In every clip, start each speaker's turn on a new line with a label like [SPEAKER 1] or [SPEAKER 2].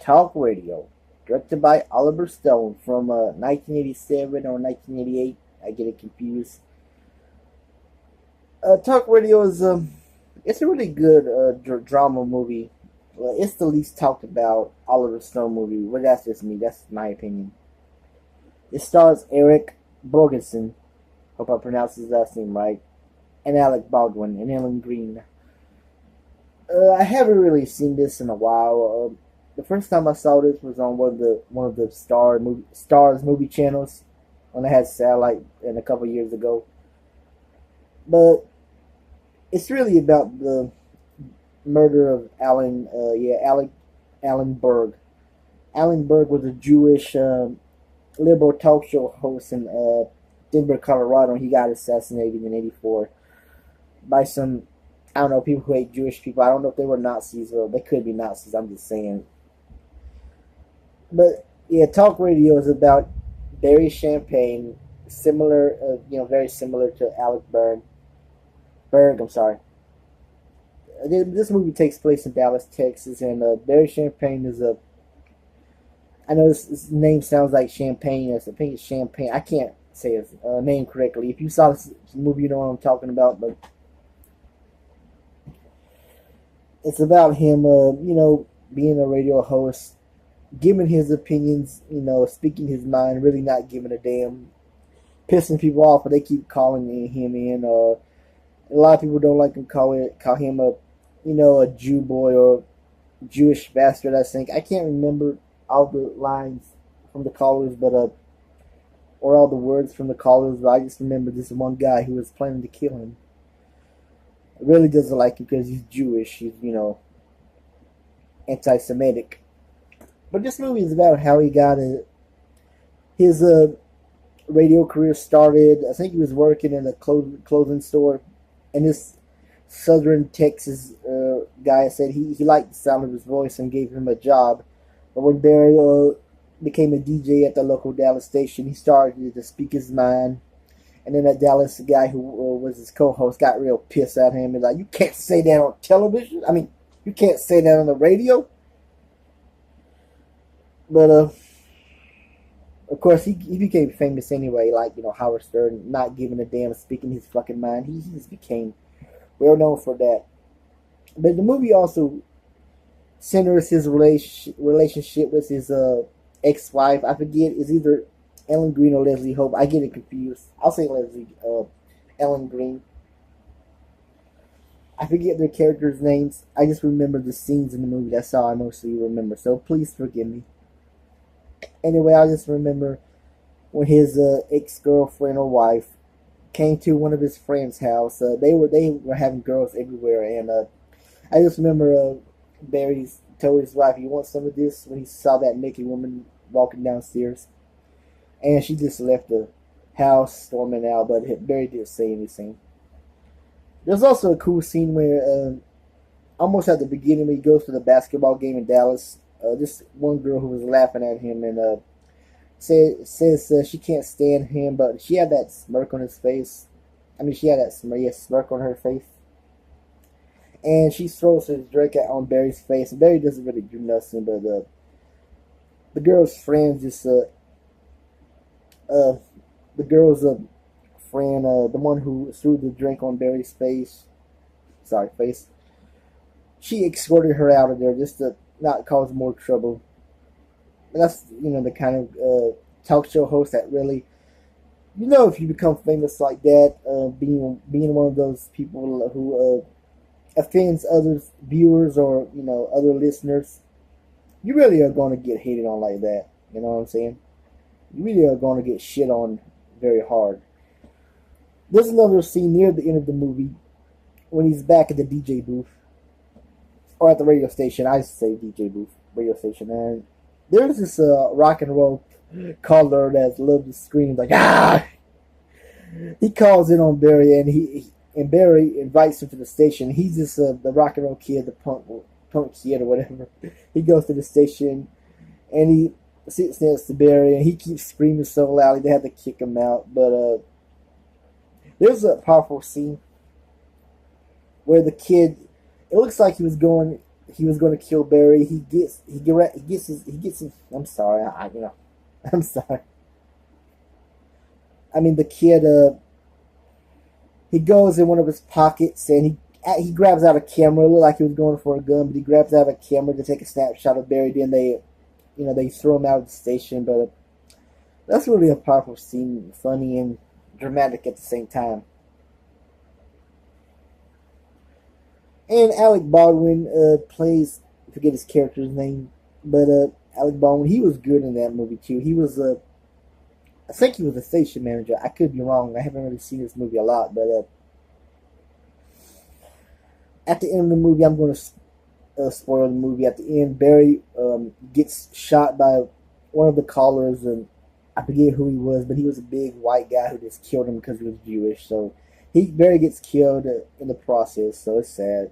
[SPEAKER 1] Talk Radio, directed by Oliver Stone from 1987 or 1988. I get it confused. Talk Radio is it's a really good drama movie. It's the least talked about Oliver Stone movie. Well, that's just me. That's my opinion. It stars Eric Borgenson. Hope I pronounced his last name right. And Alec Baldwin and Ellen Green. I haven't really seen this in a while. The first time I saw this was on one of the Stars movie channels when I had satellite and a couple years ago. But it's really about the murder of Alan Berg. Alan Berg was a Jewish liberal talk show host in Denver, Colorado. And he got assassinated in '84 by some, I don't know, people who hate Jewish people. I don't know if they were Nazis or they could be Nazis. I'm just saying. But yeah, talk radio is about Barry Champagne, similar, very similar to Alec Berg. I'm sorry. This movie takes place in Dallas, Texas, and Barry Champagne is a. I know his name sounds like champagne. I think it's Champagne. I can't say his name correctly. If you saw this movie, you know what I'm talking about. But it's about him, being a radio host, giving his opinions, speaking his mind, really not giving a damn, pissing people off, but they keep calling him in. A lot of people don't like him, call him a Jew boy or Jewish bastard. I think I can't remember all the lines from the callers, but or all the words from the callers, but I just remember this one guy who was planning to kill him. Really doesn't like him because he's Jewish. He's anti-Semitic. But this movie is about how he got his radio career started. I think he was working in a clothing store, and this Southern Texas guy said he liked the sound of his voice and gave him a job. But when Barry became a DJ at the local Dallas station, he started to speak his mind. And then that Dallas guy who was his co-host got real pissed at him and like, you can't say that on television. I mean, you can't say that on the radio. But of course, he became famous anyway. Like Howard Stern, not giving a damn, speaking his fucking mind. He just became well known for that. But the movie also centers his relationship with his ex-wife. I forget, it's either Ellen Green or Leslie Hope. I get it confused. I'll say Ellen Green. I forget their characters' names. I just remember the scenes in the movie. That's all I mostly remember. So please forgive me. Anyway, I just remember when his ex-girlfriend or wife came to one of his friends' house. They were having girls everywhere, and I just remember Barry told his wife, "You want some of this?" When he saw that naked woman walking downstairs. And she just left the house storming out, but Barry didn't say anything. There's also a cool scene where, almost at the beginning, when he goes to the basketball game in Dallas, this one girl who was laughing at him and says she can't stand him, but she had that smirk on his face. I mean, she had that smirk on her face. And she throws his drink on Barry's face, and Barry doesn't really do nothing, but the girl's friend just the girl's friend, the one who threw the drink on Barry's face, she escorted her out of there just to not cause more trouble. And that's, the kind of talk show host that really, if you become famous like that, being one of those people who offends other viewers or, other listeners, you really are going to get hated on like that. You know what I'm saying? You really are going to get shit on very hard. There's another scene near the end of the movie when he's back at the DJ booth, or at the radio station. I say DJ booth, radio station, and there's this rock and roll caller that loves to scream like ah. He calls in on Barry, and Barry invites him to the station. He's just the rock and roll kid, the punk kid or whatever. He goes to the station, and he sits next to Barry, and he keeps screaming so loud they had to kick him out. But there's a powerful scene where the kid, it looks like he was going he was going to kill Barry. He gets his. I'm sorry. I'm sorry. I mean, the kid. He goes in one of his pockets and he grabs out a camera. It looked like he was going for a gun, but he grabs out a camera to take a snapshot of Barry. Then they throw him out of the station. But that's really a powerful scene, funny and dramatic at the same time. And Alec Baldwin plays, I forget his character's name, but Alec Baldwin, he was good in that movie too. He was I think he was a station manager. I could be wrong. I haven't really seen this movie a lot, but at the end of the movie, I'm going to spoil the movie. At the end, Barry gets shot by one of the callers, and I forget who he was, but he was a big white guy who just killed him because he was Jewish. So Barry gets killed in the process. So it's sad.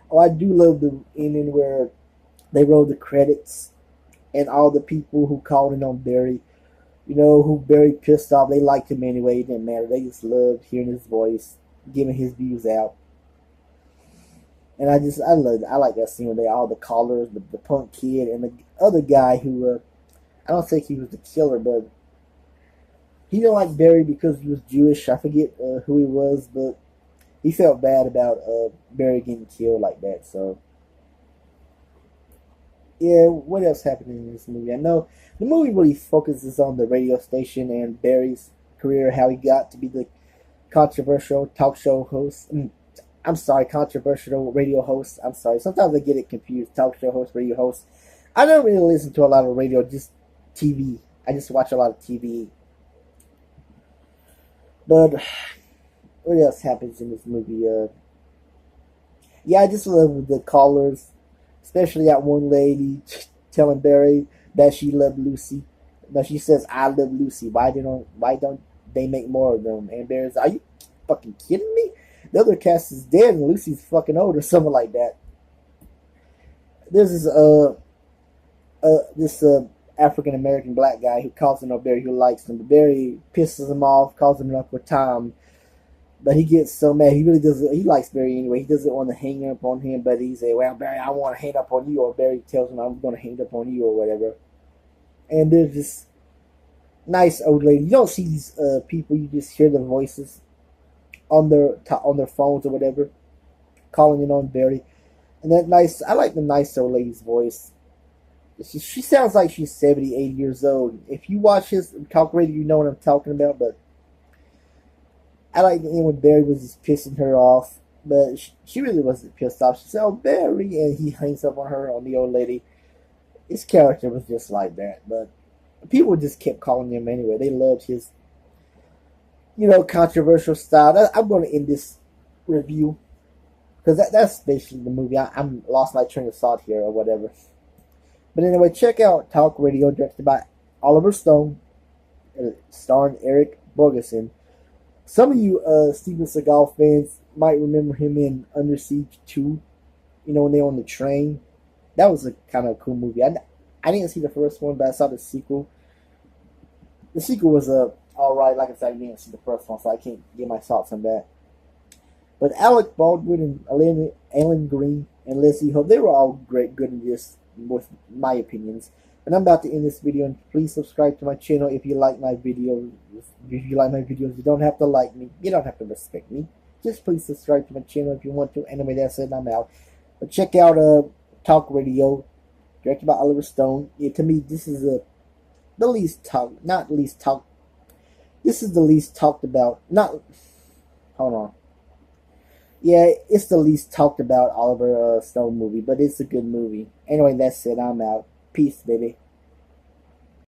[SPEAKER 1] Oh, I do love the ending where they roll the credits and all the people who called in on Barry, who Barry pissed off. They liked him anyway. It didn't matter. They just loved hearing his voice, giving his views out. And I like that scene where they all the callers, the punk kid, and the other guy who I don't think he was the killer, but he didn't like Barry because he was Jewish. I forget who he was, but he felt bad about Barry getting killed like that. So yeah, what else happened in this movie? I know the movie really focuses on the radio station and Barry's career, how he got to be the controversial talk show host. I'm sorry, controversial radio host. I'm sorry. Sometimes I get it confused. Talk show host, radio host. I don't really listen to a lot of radio, just TV. I just watch a lot of TV. But what else happens in this movie? Yeah, I just love the callers, especially that one lady telling Barry that she loved Lucy. Now she says, "I love Lucy. Why don't they make more of them?" And Barry's, "Are you fucking kidding me? The other cast is dead and Lucy's fucking old," or something like that. There's this African American black guy who calls him Barry, who likes him. But Barry pisses him off, calls him Uncle Tom. But he gets so mad. He really doesn't. He likes Barry anyway. He doesn't want to hang up on him. But he's like, "Well, Barry, I want to hang up on you." Or Barry tells him, "I'm going to hang up on you," or whatever. And there's this nice old lady. You don't see these people. You just hear the voices on their phones or whatever, calling in on Barry. And that nice. I like the nice old lady's voice. She sounds like she's 70, 80 years old. If you watch his talk radio, you know what I'm talking about. But I like the end when Barry was just pissing her off. But she really wasn't pissed off. She said, "Oh, Barry," and he hangs up on her, on the old lady. His character was just like that. But people just kept calling him anyway. They loved his, controversial style. I'm going to end this review because that's basically the movie. I'm lost my train of thought here or whatever. But anyway, check out Talk Radio, directed by Oliver Stone, starring Eric Borgeson. Some of you Steven Seagal fans might remember him in Under Siege 2, when they're on the train. That was a kind of cool movie. I didn't see the first one, but I saw the sequel. The sequel was alright. Like I said, I didn't see the first one, so I can't get my thoughts on that. But Alec Baldwin and Alan Green and Leslie Hope, they were all good in this, with my opinions. And I'm about to end this video, and please subscribe to my channel if you like my videos. If you like my videos, you don't have to like me. You don't have to respect me. Just please subscribe to my channel if you want to. Anyway, that's it. I'm out. But check out Talk Radio, directed by Oliver Stone. Yeah, to me, this is the least talk, not least talk. This is the least talked about. Not, hold on. Yeah, it's the least talked about Oliver Stone movie, but it's a good movie. Anyway, that's it. I'm out. Peace, baby.